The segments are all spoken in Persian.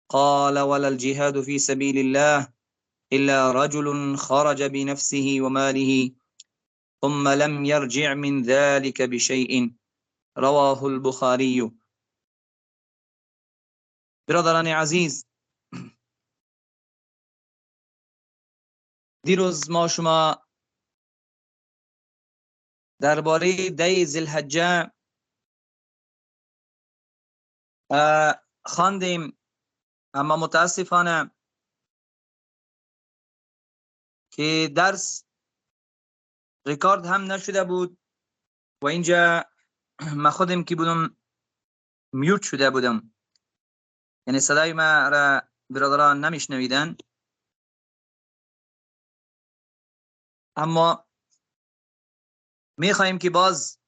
قال ولا الجهاد في سبيل الله إلا رجل خرج بنفسه وماله ثم لم يرجع من ذلك بشيء رواه البخاري. برادران عزیز، دیروز ما شما درباره دی ذوالحجه خواندیم، اما متاسفانه که درس ریکارد هم نشده بود و اینجا ما خودم که بودم میوت شده بودم، یعنی صدای ما را برادران نمیشنویدن. اما میخواهیم که باز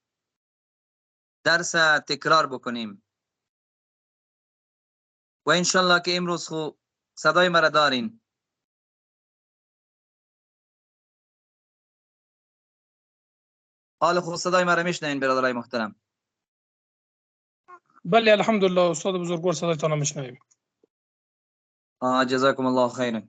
درس تکرار بکنیم و انشالله که امروز خو صدای ما را دارین. حال خود صدای ما را میشنوین برادرای محترم؟ بله الحمدلله استاد بزرگوار صدایتان را میشنویم. جزاکم الله خیرا.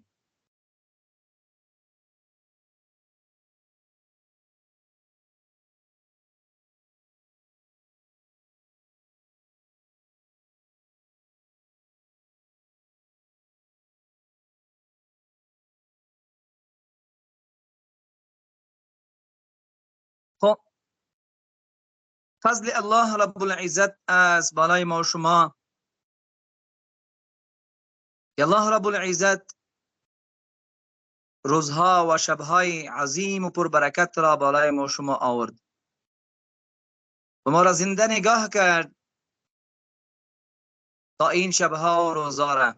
خب فضل الله رب العزت از بالای ما و شما که الله رب العزت روزها و شبهای عظیم و پربرکت را بالای ما و شما آورد و ما را زنده نگاه کرد تا این شبها و روزها را.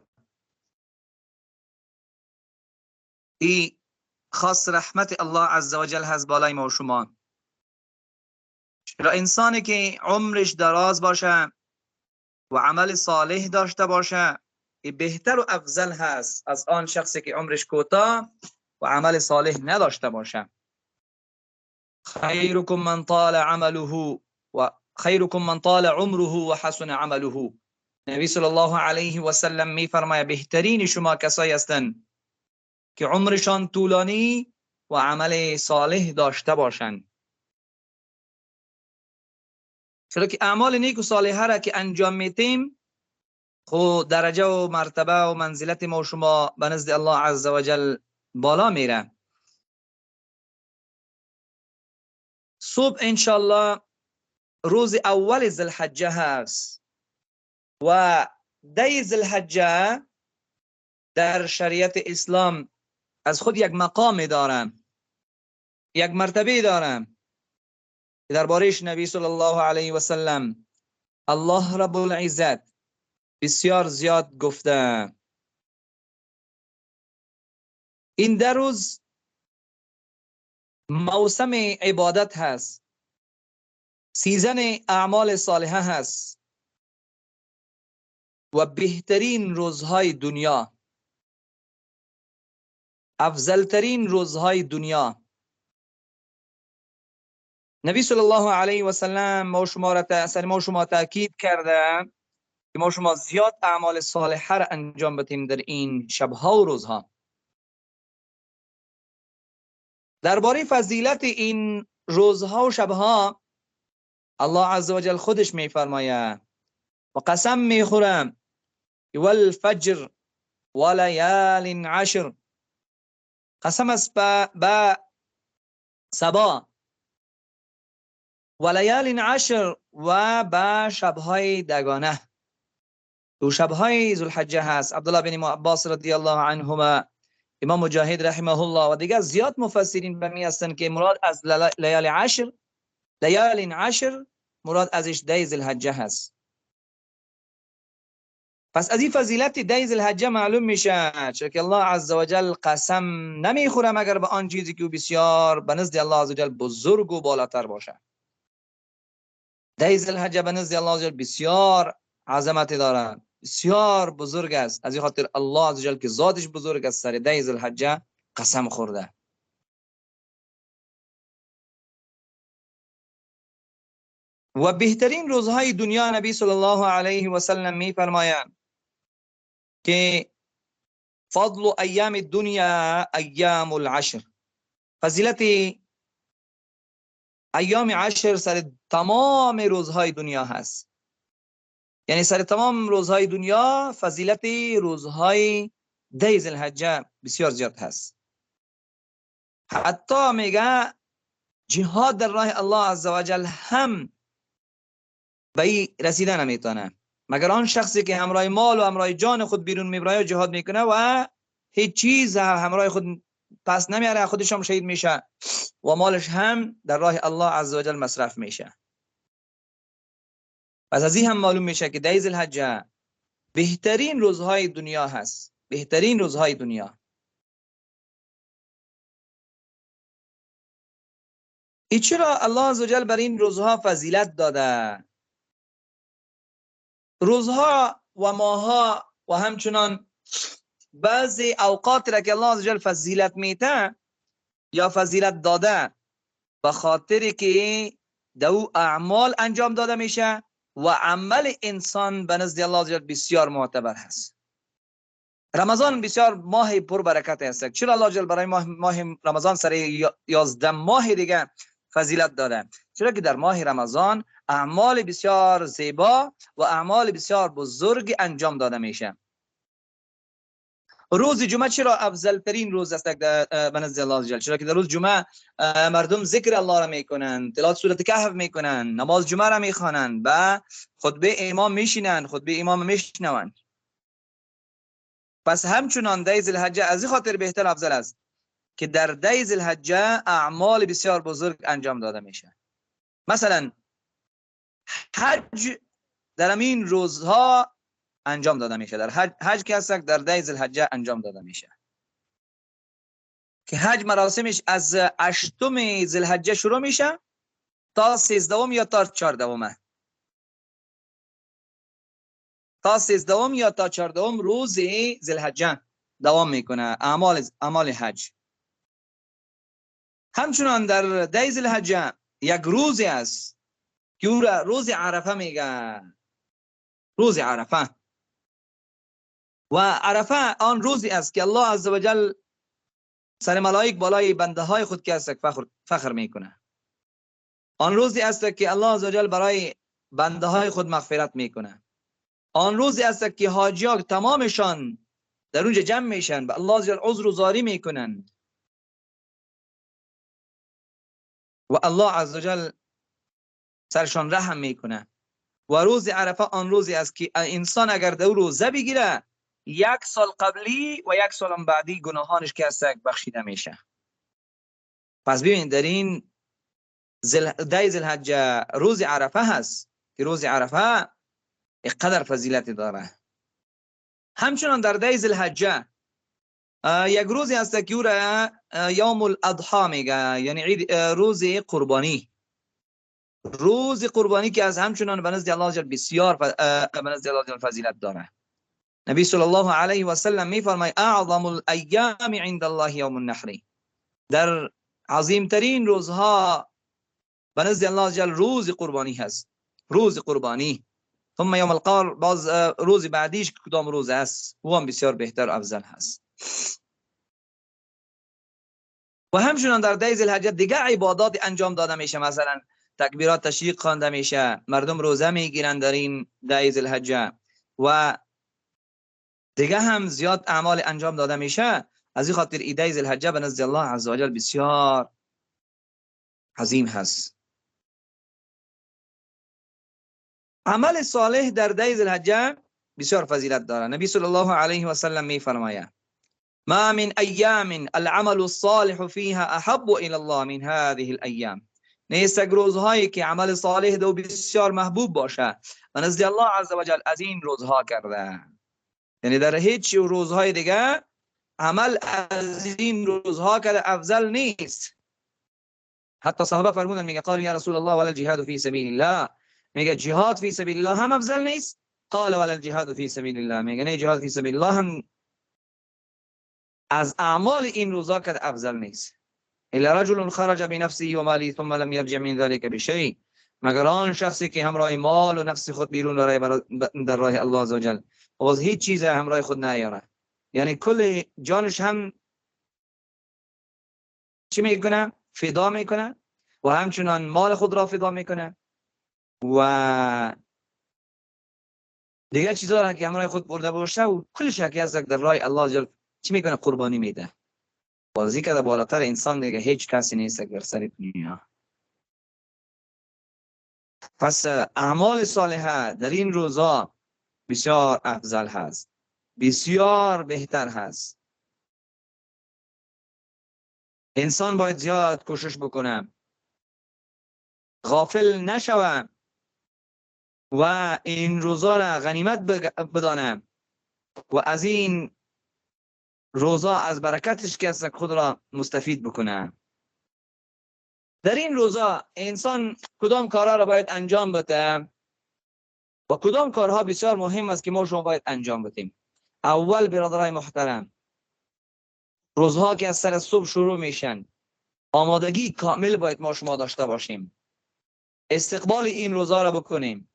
این خاص رحمت الله عزوجل هست بالای ما و شما. چرا انسانی که عمرش دراز باشه و عمل صالح داشته باشه این بهتر و افضل هست از آن شخصی که عمرش کوتاه و عمل صالح نداشته باشه. خیرکم من طال عمله و خیرکم من طال عمره و حسن عمله. نبی صلی الله علیه و سلم می فرماید بهترین شما کسایی هستند که عمرشان طولانی و عمل صالح داشته باشند. چرا که اعمال نیک و صالحه را که انجام میتیم خود درجه و مرتبه و منزلت ما و شما به نزد الله عزوجل بالا میره. صبح انشالله روز اول ذوالحجه هست و دی ذوالحجه در شریعت اسلام از خود یک مقام دارم، یک مرتبه دارم که درباره‌اش نبی صلی الله علیه و سلم الله رب العزت بسیار زیاد گفته. این در روز موسم عبادت هست، سیزن اعمال صالحه هست و بهترین روزهای دنیا، افضلترین روزهای دنیا. نبی صلی الله علیه و سلم ما شما تاکید کرده که ما شما زیاد اعمال صالحه را انجام بدیم در این شبها و روزها. درباره فضیلت این روزها و شبها الله عزوجل خودش میفرماید و قسم میخورم والفجر وليال عشر، قسم است به صبا وليال عشر و به شبهای دگانه. دو شبهای ذوالحجه هست. عبدالله بن عباس رضی الله عنهما، امام مجاهد رحمه الله و دیگر زیاد مفسرین به می هستند که مراد از لیال عشر مراد ازش دی ذوالحجه هست. پس از این فضیلت دی ذوالحجه معلوم میشه چون که الله عزوجل قسم نمیخوره مگر به آن چیزی که بسیار به نزد الله عزوجل بزرگ و بالاتر باشه. دی ذوالحجه به نزد الله عزوجل بسیار عظمت داره، بسیار بزرگ است. از این خاطر الله عزوجل که ذاتش بزرگ است سر دی ذوالحجه قسم خورده. و بهترین روزهای دنیا نبی صلی الله علیه و سلم می فرمایند که فضل ایام الدنیا ایام العشر، فضیلت ایام عشر سر تمام روزهای دنیا هست. یعنی سر تمام روزهای دنیا فضیلت روزهای 10 ذوالحجه بسیار زیاد هست. حتی میگه جهاد در راه الله عزوجل هم به این رسیدن نمیتونه مگر آن شخصی که همراه مال و همراه جان خود بیرون میبره و جهاد میکنه و هیچ چیز همراه خود پس نمیاره، خودش هم شهید میشه و مالش هم در راه الله عزوجل مصرف میشه. پس از این هم معلوم میشه که 10 ذوالحجه بهترین روزهای دنیا هست، بهترین روزهای دنیا. ای چرا الله عزوجل بر این روزها فضیلت داده؟ روزها و ماها و همچنان بعضی اوقات را که الله عزوجل فضیلت میده یا فضیلت داده به خاطر که دو اعمال انجام داده میشه و عمل انسان به نزد الله عزوجل بسیار معتبر هست. رمضان بسیار ماه پر برکت است. چرا الله عزوجل برای ماه رمضان سر 11 ماه دیگه فضیلت داده؟ چرا که در ماه رمضان اعمال بسیار زیبا و اعمال بسیار بزرگ انجام داده میشه. روز جمعه چرا افضل ترین روز است به نزد الله عزوجل؟ چرا که در روز جمعه مردم ذکر الله را میکنن، تلاوت سوره کهف میکنن، نماز جمعه را میخوانن، و خطبه امام میشینن، خطبه امام میشنون. پس همچنان 10 ذوالحجه از این خاطر بهتر افضل است که در 10 ذوالحجه اعمال بسیار بزرگ انجام داده میشه. مثلا حج در همین روزها انجام داده میشه. در حج که هست در 10 ذوالحجه انجام داده میشه که حج مراسمش از 8 ذوالحجه شروع میشه تا 13 یا تا 14. تا 13 یا تا 14 روز ذوالحجه دوام میکنه اعمال حج. همچنان در 10 ذوالحجه یک روزی است که او را روز عرفه میگه. روز عرفه و عرفه آن روزی است که الله عزوجل سر ملائک بالای بنده های خود که است فخر میکنه. آن روزی است که الله عزوجل برای بنده های خود مغفرت میکنه. آن روزی است که حاجیان تمامشان در اونجا جمع میشن، به الله عزوجل عذر و زاری میکنن و الله عزوجل سرشان رحم میکنه. و روز عرفه آن روزی است که انسان اگر در روزه بگیره 1 سال قبلی و 1 سال بعدی گناهانش که است بخشیده میشه. پس ببینید در این 10 ذوالحجه روز عرفه هست که روز عرفه قدر فضیلت داره. همچنان در 10 ذوالحجه یک روزی هست که او را یوم الاضحی میگه، یعنی روز قربانی. روز قربانی که از همچنان به نزد الله جل بسیار به نزد الله جل فضیلت داره. نبی صلی الله علیه و سلم میفرماید اعظم الایام عند الله یوم النحر. در عظیم ترین روزها به نزد الله جل روز قربانی هست. روز قربانی. ثم یوم القار، باز روز بعدیش کدام روز است؟ او هم بسیار بهتر و افضل هست. و همچنان در 10 ذوالحجه دیگه عبادات انجام داده میشه. مثلا تکبیرات تشریق خوانده میشه، مردم روزه میگیرن در این 10 ذوالحجه و دیگه هم زیاد اعمال انجام داده میشه. از این خاطر 10 ذوالحجه به نزد الله عزوجل بسیار عظیم هست. عمل صالح در 10 ذوالحجه بسیار فضیلت داره. نبی صلی الله علیه و سلم میفرماید ما من ایام العمل الصالح فيها احب الى الله من هذه الايام. نیست روزهایی که عمل صالح دو بسیار محبوب باشه و نزد الله عزوجل از این روزها کرده. یعنی در هیچ روزهای دیگه عمل از این روزها کرده افضل نیست. حتی صحابه فرمودن میگه قال یا رسول الله ولا الجهاد فی سبیل الله، میگه جهاد فی سبیل الله هم افضل نیست؟ قال ولا الجهاد فی سبیل الله، میگه نه جهاد فی سبیل الله هم از اعمال این روزا کرده افضل نیست. الا رجل خرج بنفسه و ماله ثم لم يرجع من ذلك بشيء، مگر آن شخصی که همراه مال و نفس خود بیرون در راه الله عزوجل و باز هیچ چیز همراه خود نیاره، یعنی کل جانش هم چی میکنه؟ فدا میکنه و همچنان مال خود را فدا میکنه و دیگه چیزا را که همراه خود برده باشه و کل شکی از در راه الله جل چی میکنه؟ قربانی میده. بازی که بالاتر انسان دیگه هیچ کسی نیست در سر دنیا. پس اعمال صالحه در این روزا بسیار افضل هست، بسیار بهتر هست. انسان باید زیاد کوشش بکنه، غافل نشوه و این روزا را غنیمت بدانه و از این روزا از برکتش که خود را مستفید بکنه. در این روزا انسان کدام کارها را باید انجام بده و کدام کارها بسیار مهم است که ما شما باید انجام بدیم. اول برادرای محترم، روزها که از سر صبح شروع میشن آمادگی کامل باید ما شما داشته باشیم، استقبال این روزا را بکنیم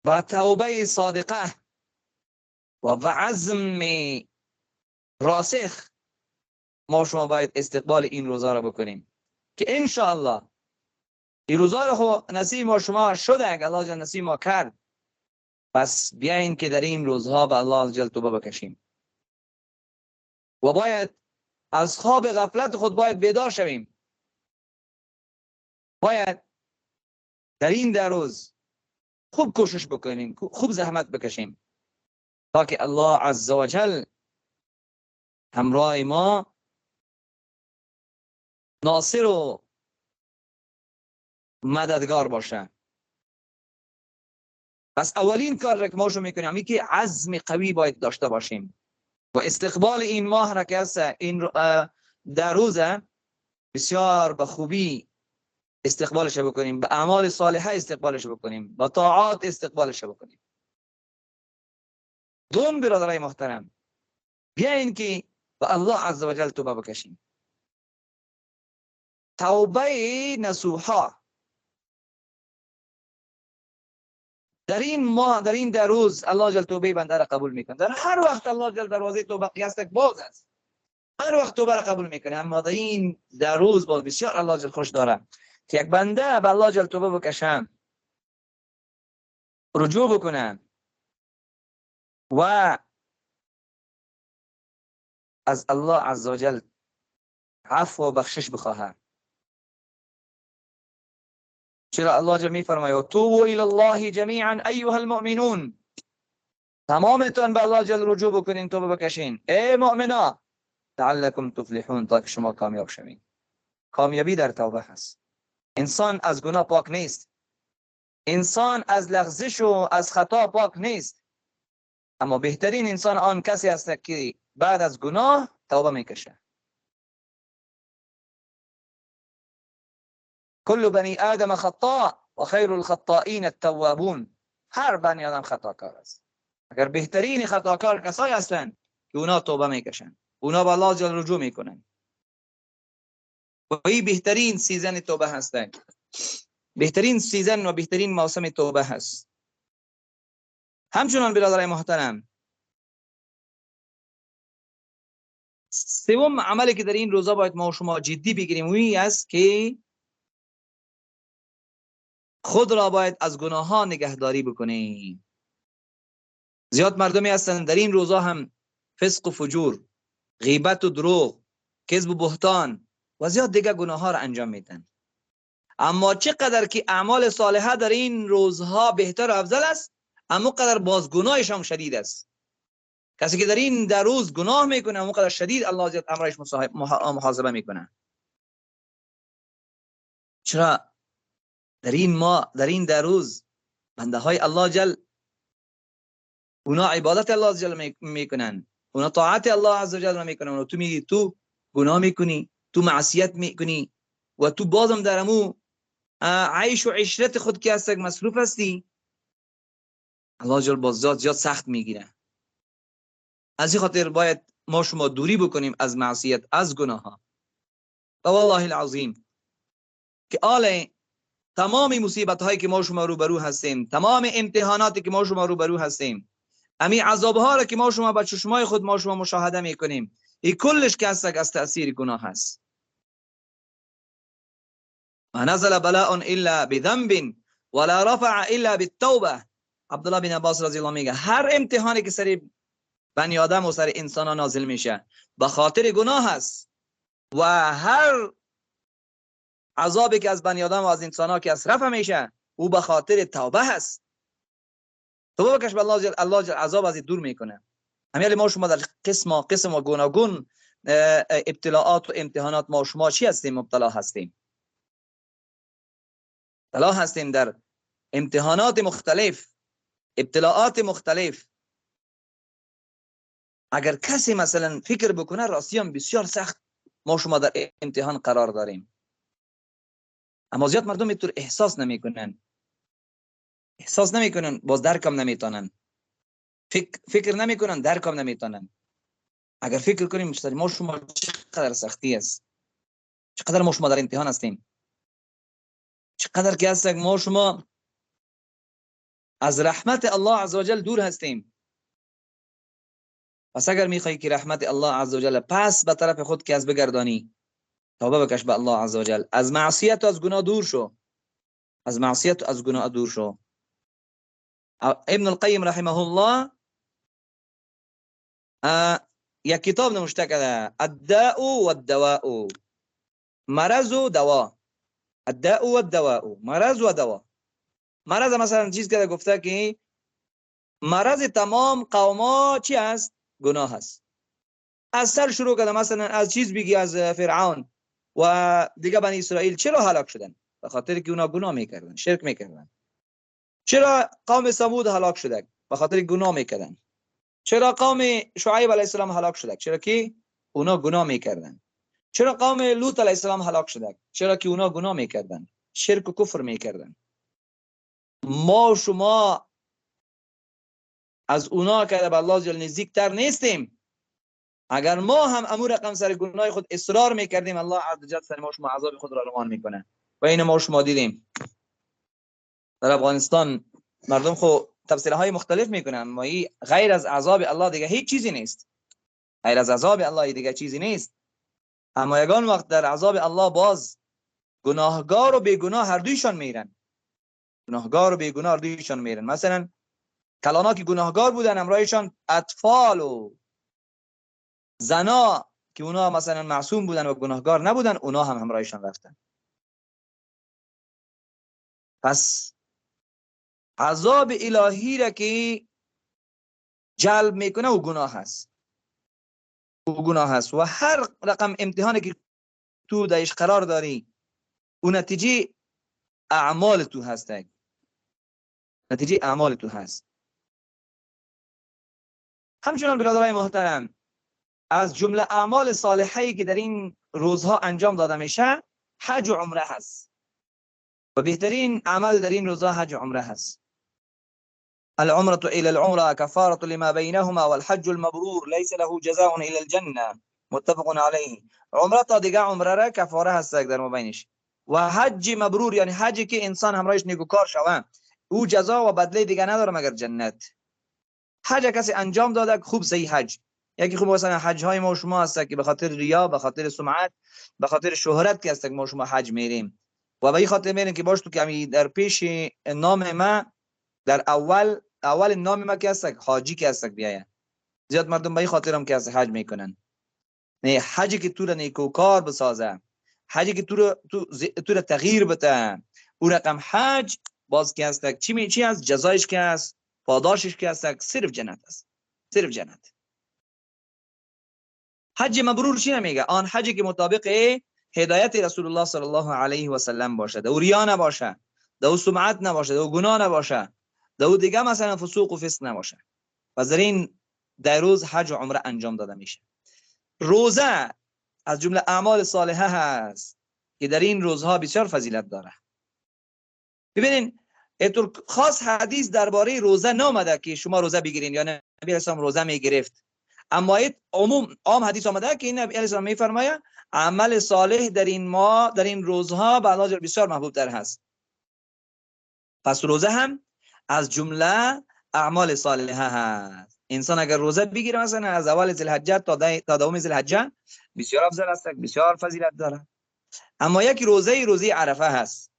با توبه صادقه و عزم راسخ. ما شما باید استقبال این روزا را بکنیم که انشاءالله این روزا را خب نصیب ما شما شده، اگر الله جل نصیب ما کرد. پس بیاین که در این روزها به الله جل توبه بکشیم و باید از خواب غفلت خود باید بیدار شویم. باید در این در روز خوب کوشش بکنیم، خوب زحمت بکشیم تا که الله عز و جل همراه ما ناصر و مددگار باشه. پس اولین کار را که ما شو میکنیم همین که عزم قوی باید داشته باشیم و استقبال این ماه را که هست این در روز بسیار به خوبی استقبالش بکنیم، به اعمال صالحه استقبالش بکنیم، با طاعات استقبالش بکنیم. دوم برادرای محترم، بیاین که به الله عز و جل توبه بکشیم. توبه نصوحا در این ماه، در این در روز الله جل توبه بنده را قبول میکنه. در هر وقت الله جل دروازه توبه قیاستک باز است، هر وقت توبه را قبول میکنه. اما در این در روز باز بسیار الله جل خوش داره که یک بنده به الله جل توبه بکشه، رجوع بکنه و از الله عز و جل عفو و بخشش بخواهد. چرا الله جل میفرماید توبوا الی الله جمیعا ایها المؤمنون، تمامتون به الله جل رجوع بکنین، توبه بکشین ای مؤمنا لعلکم تفلحون، تا که شما کامیاب شوین. کامیابی در توبه هست. انسان از گناه پاک نیست، انسان از لغزش و از خطا پاک نیست، اما بهترین انسان آن کسی است که بعد از گناه توبه میکشه. کل بنی آدم خطاء و خیر الخطائین التوابون. هر بنی آدم خطاکار است، اگر بهترین خطاکار کسایی هستند که اونا توبه میکشن، اونا به الله جل رجوع میکنن و این بهترین سیزن توبه هستند. بهترین سیزن و بهترین موسم توبه هست. همچنان برادرای محترم، سوم عملی که در این روزا باید ما و شما جدی بگیریم وی است که خود را باید از گناه ها نگهداری بکنیم. زیاد مردمی هستند در این روزا هم فسق و فجور، غیبت و دروغ، کذب و بهتان و زیاد دیگه گناه ها را انجام میدن. اما چقدر که اعمال صالحه در این روزها بهتر و افضل است، اما قدر باز گناهش هم شدید است. کسی که در این در روز گناه میکنه اما قدر شدید الله جل امرش محاسبه میکنه. چرا در این در روز بنده های الله جل اونا عبادت الله جل میکنن، اونا طاعت الله عز و جل میکنن، و تو میگی تو گناه میکنی، تو معصیت میکنی و تو بازم در امو عیش و عشرت خود که هست مصروف هستی، الله جل باز زیاد سخت میگیره. از این خاطر باید ما شما دوری بکنیم از معصیت، از گناه ها. و والله العظیم که تمام مصیبت هایی که ما شما روبرو هستیم، تمام امتحاناتی که ما شما روبرو هستیم، همین عذاب ها را که ما شما با چشمای خود ما شما مشاهده میکنیم، این کلش که هست از تأثیر گناه هست. ما نزل بلاء الا بذنب ولا رفع الا بالتوبه. عبدالله بن عباس رضی الله میگه هر امتحانی که سر بنی آدم و سر انسان ها نازل میشه به خاطر گناه هست، و هر عذابی که از بنی آدم و از انسان ها که از رفع میشه او به خاطر توبه هست. توبه بکش به الله جل عذاب از دور میکنه. همین ما شما در قسم و گوناگون ابتلاعات و امتحانات ما شما چی هستیم؟ مبتلا هستیم. مبتلا هستیم در امتحانات مختلف، ابتلاعات مختلف. اگر کسی مثلا فکر بکنه راستیان بسیار سخت ما شما در امتحان قرار داریم، اما زیاد مردم اینطور احساس نمیکنن، باز درکم نمیتونن، فکر نمیکنن، درکم نمیتونن. اگر فکر کنیم ما شما چقدر سختی است، چقدر ما شما در امتحان هستیم، چقدر که هست ما شما از رحمت الله عزوجل دور هستیم. پس اگر میخوایی که رحمت الله عزوجل پس به طرف خود که از بگردانی، توبه بکش به الله عزوجل، از معصیت و از گناه دور شو، از معصیت و از گناه دور شو. ابن القیم رحمه الله یک کتاب نوشته کرده، الداء والدواء، مرض و دوا. الداء والدواء، مرض و دوا. مرض مثلا چیز که گفته که مرض تمام قوما چی است؟ گناه است. از سر شروع کرده، مثلا از چیز بگی از فرعون و دیگه بنی اسرائیل چرا هلاک شدن؟ به خاطر که اونا گناه میکردن، شرک میکردن. چرا قوم ثمود هلاک شدن؟ به خاطر گناه میکردن. چرا قوم شعیب علیه السلام هلاک شدن؟ چرا که اونا گناه میکردن. چرا قوم لوط علیه السلام هلاک شدن؟ چرا که اونا گناه میکردن، شرک و کفر میکردن. ما شما از اونا که به الله جل نزدیکتر نیستیم. اگر ما هم امور رقم سر گناه خود اصرار میکردیم، الله عز وجل سر ما شما عذاب خود را روان میکنه. و این ما شما دیدیم در افغانستان مردم خو تفسیرهای های مختلف میکنن، اما غیر از عذاب الله دیگه هیچ چیزی نیست. غیر از عذاب الله دیگه چیزی نیست. اما یگان وقت در عذاب الله باز گناهگار و بیگناه هر دویشان میرن. گناهگار و بیگناه هر دویشان میرن. مثلا کلانا که گناهگار بودن امرایشان اطفال و زنا که اونا مثلا معصوم بودن و گناهگار نبودن، اونا هم همراهشان رفتن. پس عذاب الهی را که جلب میکنه او گناه هست، او گناه هست. و هر رقم امتحانی که تو درش قرار داری او نتیجه اعمال تو هست، نتیجه اعمال تو هست. همچنان برادرای محترم، از جمله اعمال صالحی که در این روزها انجام داده میشه حج و عمره هست، و بهترین عمل در این روزها حج و عمره هست. العمرة الى العمرة كفارة لما بينهما والحج المبرور ليس له جزاء الى الجنة متفق عليه. عمره تا دیگه عمره را کفاره هست در مابینش. و حج مبرور یعنی حجی که انسان همراهش نیکوکار شوه، او جزا و بدله دیگه نداره مگر جنت. حج کسی انجام داده خوب صحیح حج. یکی خوب مثلا حج های ما شما هست که به خاطر ریا، به خاطر سمعت، به خاطر شهرت که هست که ما شما حج میریم، و به این خاطر میریم که باش تو که در پیش نام ما در اول نام ما که هست حاجی که هست بیاید. زیاد مردم به این خاطر هم که هست حج میکنن. نه، حجی که تو را نیکوکار بسازه، حجی که تو را تغییر بده، او رقم حج باز که هست چی هست؟ جزایش که هست، پاداشش که هست صرف جنت است، صرف جنت. حج مبرور چی نمیگه؟ آن حجی که مطابق هدایت رسول الله صلی الله علیه و سلم باشه، دو ریا نباشه، دو سمعت نباشه، دو گناه نباشه، دو دیگه مثلا فسوق و فسق نباشه. پس در این در روز حج و عمره انجام داده میشه. روزه از جمله اعمال صالحه هست که در این روزها بسیار فضیلت داره. ببینین اینطور خاص حدیث درباره روزه نامده که شما روزه بگیرین یا نبی اسلام روزه میگرفت، اما عام حدیث آمده که این نبی اسلام میفرماید عمل صالح در این روزها به الله بسیار محبوب تر هست. پس روزه هم از جمله اعمال صالحه هست. انسان اگر روزه بگیره مثلا از اول ذوالحجه تا دوم ذوالحجه بسیار افضل است، بسیار فضیلت داره. اما یک روزه عرفه هست.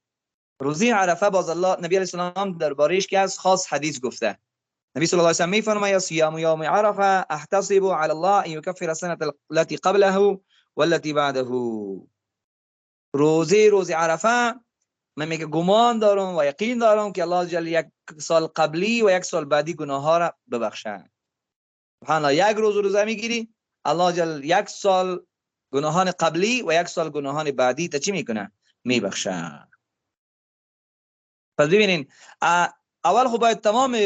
روزه عرفه باز الله نبی علیه السلام دربارش که از خاص حدیث گفته. نبی صلی الله علیه و سلم میفرماید صیام یوم عرفه احتسب علی الله ان یکفر السنه التي قبله والتي بعده. روزه عرفه من میگه گمان دارم و یقین دارم که الله جل یک سال قبلی و یک سال بعدی گناه ها را ببخشه. سبحان الله، یک روزه میگیری الله جل یک سال گناهان قبلی و یک سال گناهان بعدی تا چی میکنه؟ میبخشه. پس ببینین اول خب باید تمام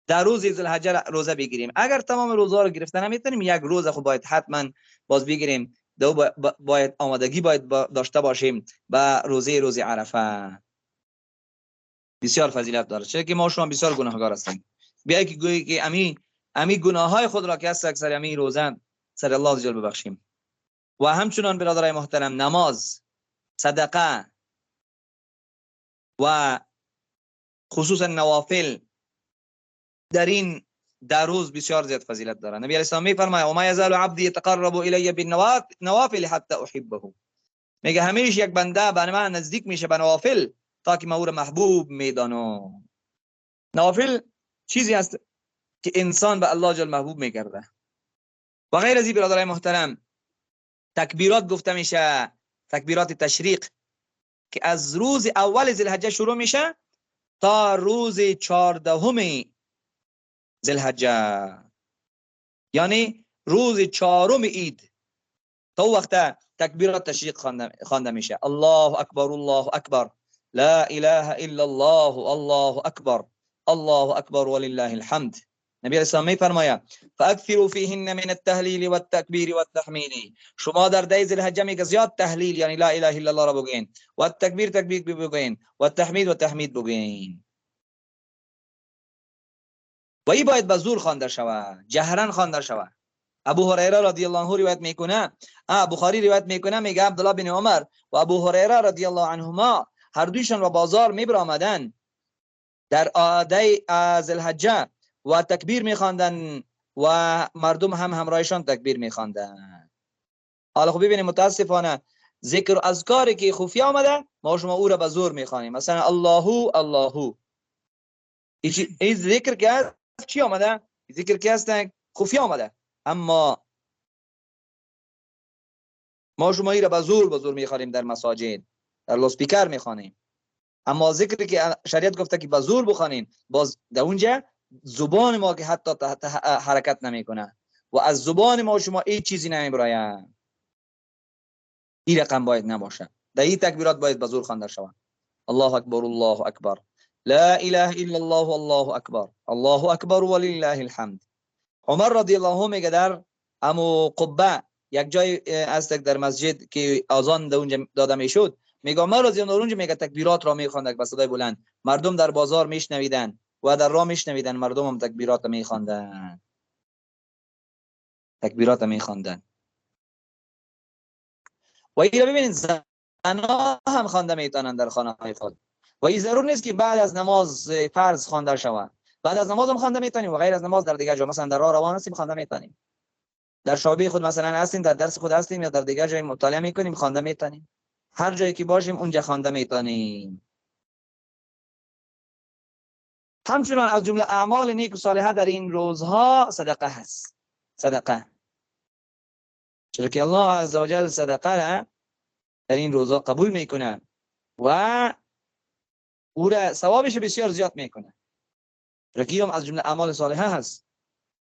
در روز ذوالحجه روزه بگیریم. اگر تمام روزا رو گرفته نمیتونیم، یک روز خب باید حتما باز بگیریم. باید آمادگی باید داشته باشیم به روزه عرفه. بسیار فضیلت داره، چرا که ما شما بسیار گناهگار هستیم. بیایی که گویی که امی گناههای خود را که هست اکثر امی روزه سر الله جل ببخشیم. و همچنان برادرای محترم، نماز، صدقه و خصوصا نوافل در روز بسیار زیاد فضیلت داره. نبی علیه السلام میفرماید و ما یزال عبدی یتقرب الی بالنوافل حتی احبه. میگه همیشه یک بنده به من نزدیک میشه به نوافل تا که من او را محبوب میدانم. نوافل چیزی است که انسان به الله جل محبوب میگرده. و غیر از این برادرای محترم، تکبیرات گفته میشه، تکبیرات تشریق که از روز اول ذوالحجه شروع میشه تا روز 14 ذوالحجه، یعنی روز 4 عید تا وقت تکبیرات تشریق خوانده میشه. الله اکبر، الله اکبر، لا اله الا الله، الله اکبر، الله اکبر ولله الحمد. نبی علیه السلام میفرماید فاکثروا فیهن من التهلیل والتکبیر والتحمیل. شما در ده ذوالحجه میگه زیاد تهلیل یعنی لا اله الا الله را بگوین، و التکبیر تکبیر بگوین، و التحمید و تحمید بگوین. و این باید به زور خوانده شود، جهرا خوانده شود. ابو هریره رضی الله عنه روایت میکنه، بخاری روایت میکنه، میگه عبدالله بن عمر و ابو هریره رضی الله عنهما هر دویشان به بازار میبرآمدن در عاده ذوالحجه و تکبیر میخواندن و مردم هم همراهشان تکبیر میخواندن. حالا خب ببینید متاسفانه ذکر و اذکاری که خفیه آمده ما شما او را به زور میخوانیم. مثلا الله الله، این ذکر که چی آمده؟ ذکر که است خفیه آمده، اما ما شما این را به زور میخوانیم در مساجد، در لاسپیکر میخوانیم. اما ذکری که شریعت گفته که به زور بخوانیم، باز در اونجا زبان ما که حتی حرکت نمیکنه و از زبان ما شما این چیزی نمیبراید. این رقم باید نباشه. در این تکبیرات باید به زور خوانده شود. الله اکبر، الله اکبر، لا اله الا الله، الله اکبر، الله اکبر ولله الحمد. عمر رضی الله عنه میگه در امو قبه یک جای است در مسجد که اذان در اونجا داده میشد، میگه عمر رضی الله عنه اونجا میگه تکبیرات را میخواند با صدای بلند. مردم در بازار میشنویدن و در راه میشنویدن، مردم هم تکبیرات میخواندن، تکبیرات میخواندن. و این رو ببینید زنها هم خوانده میتونن در خانه های خود. و این ضرور نیست که بعد از نماز فرض خوانده شود، بعد از نماز هم خوانده میتونیم و غیر از نماز در دیگه جا، مثلا در راه روان هستیم خوانده میتونیم، در شعبه خود مثلا هستیم، در درس خود هستیم یا در دیگه جای مطالعه میکنیم خوانده میتونیم. هر جایی که باشیم اونجا خوانده میتونیم. همچنان از جمله اعمال نیک و صالحه در این روزها صدقه هست. صدقه، چرا که الله عزوجل صدقه را در این روزها قبول میکنه و او را ثوابش بسیار زیاد میکنه. رکی هم از جمله اعمال صالحه هست.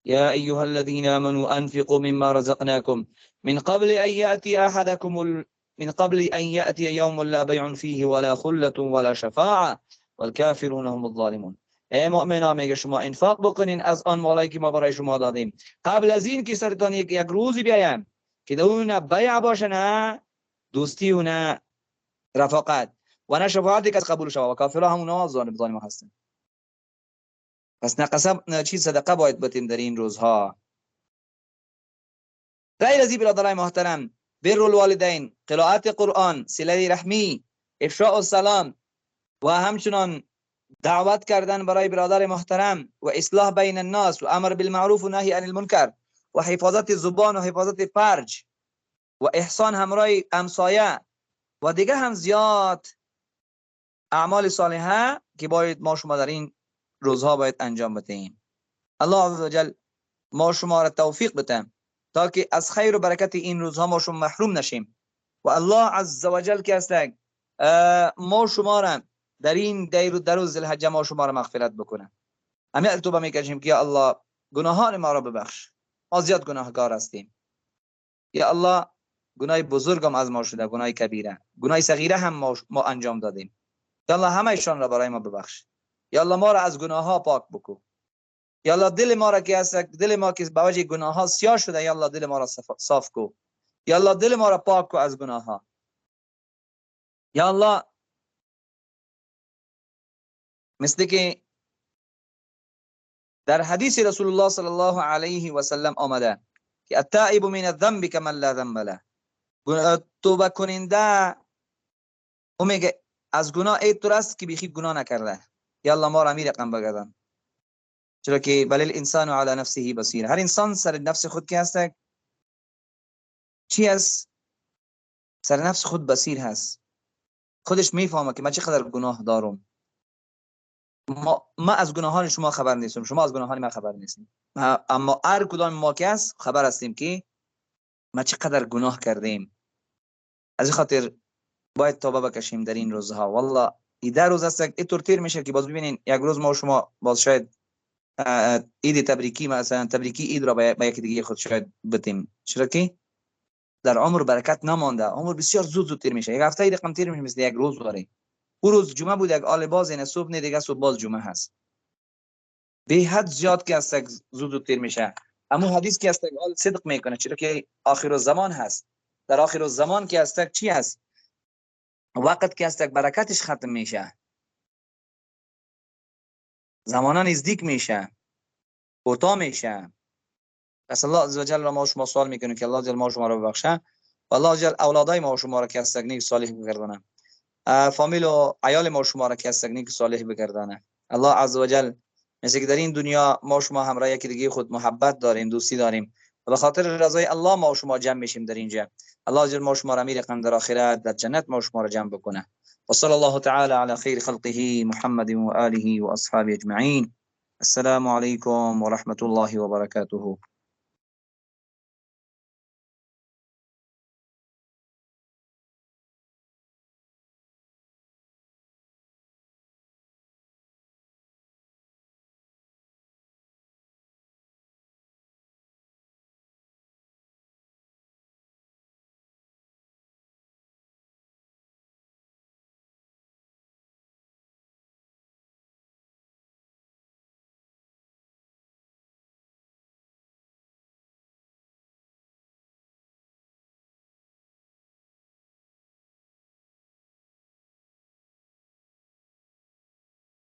یا ایها الذين آمنوا انفقوا مما رزقناكم من قبل ان ياتي احدكم من قبل ان ياتي يوم لا بيع فيه ولا خلة ولا شفاعة والكافرون هم الظالمون. ای مؤمنان میگه شما انفاق بکنین از آن مالی که ما برای شما دادیم قبل از این که سرتان یک روزی بیایم که دون بیع باشه، نه دوستی و نه رفاقت و نه شفاعتی که قبول شود و کافرها همون ظالم هستند. پس نقصه چیز صدقه باید بتیم در این روزها. غیر از این برادرای محترم، بر الوالدین، قرائت قرآن، صله رحمی، افشاء السلام و همچنان دعوت کردن برای برادر محترم و اصلاح بین الناس و امر بالمعروف و نهی عن المنکر و حفاظت زبان و حفاظت فرج و احسان همراه همسایه و دیگه هم زیاد اعمال صالحه که باید ما شما در این روزها باید انجام بدهیم. الله عزوجل ما شما را توفیق بده تا که از خیر و برکت این روزها ما شما محروم نشیم و الله عزوجل که است ما شما را در این در روز ذوالحجه ما شما را مغفرت بکنه. همین توبه میکشیم که یا الله گناهان ما را ببخش، ما زیاد گناهکار هستیم. یا الله گناه بزرگم از ما شده، گناه کبیره، گناه صغیره هم ما انجام دادیم. یا الله همه ایشان را برای ما ببخش. یا الله ما را از گناه ها پاک بکن. یا الله دل ما را که است، دل ما که به وجه گناه ها سیاه شده، یا الله دل ما را صاف کو. یا الله دل ما را پاک کو از گناه ها. یا الله مثل که در حدیث رسول الله صلی الله علیه و سلم آمده که التائب من الذنب كمن لا ذنب له، توبه کننده او میگه از گناه اینطور است که بیخی گناه نکرده. یا الله ما را امیر رقم بگردن، چرا که بل الانسان علی نفسه بصیر، هر انسان سر نفس خود که هست چی است؟ سر نفس خود بصیر هست، خودش میفهمه که من چقدر گناه دارم. ما از گناهان شما خبر نیستم، شما از گناهان ما خبر نیستیم، اما هر کدام ما که هست خبر هستیم که ما چقدر گناه کردیم. از این خاطر باید توبه بکشیم در این روزها. والله این در روز است اینطور تیر میشه که باز ببینین یک روز ما شما باز شاید عید تبریکی مثلا تبریکی عید را با یکی دیگه خود شاید بتیم، چرا که در عمر برکت نمانده، عمر بسیار زود تیر میشه. یک هفته رقم تیر میشه مثل یک روز داره. اون روز جمعه بود، یک آل باز این صبح نه دیگه صبح باز جمعه هست. به حد زیاد که است زود تیر میشه. اما حدیث که است آل صدق میکنه، چرا که آخر الزمان هست. در آخر الزمان که است چی هست؟ وقت که است برکتش ختم میشه، زمانا نزدیک میشه، کوتاه میشه. پس الله عزوجل را ما شما سوال میکنیم که الله جل ما شما را ببخشه و الله جل اولادای ما شما را که است نیک صالح بگردانه، فامیل و عیال ما شما را که است نیک صالح بگردانه. الله عزوجل مثل که در این دنیا ما شما همراه یکی دیگه خود محبت داریم، دوستی داریم و به خاطر رضای الله ما شما جمع میشیم در اینجا. الله جل ما شما را میرقم در آخرت در جنت ما شما را جمع بکنه. و صلی الله تعالی علی خیر خلقه محمد و آله و اصحابه اجمعین. السلام علیکم و رحمت الله و برکاته.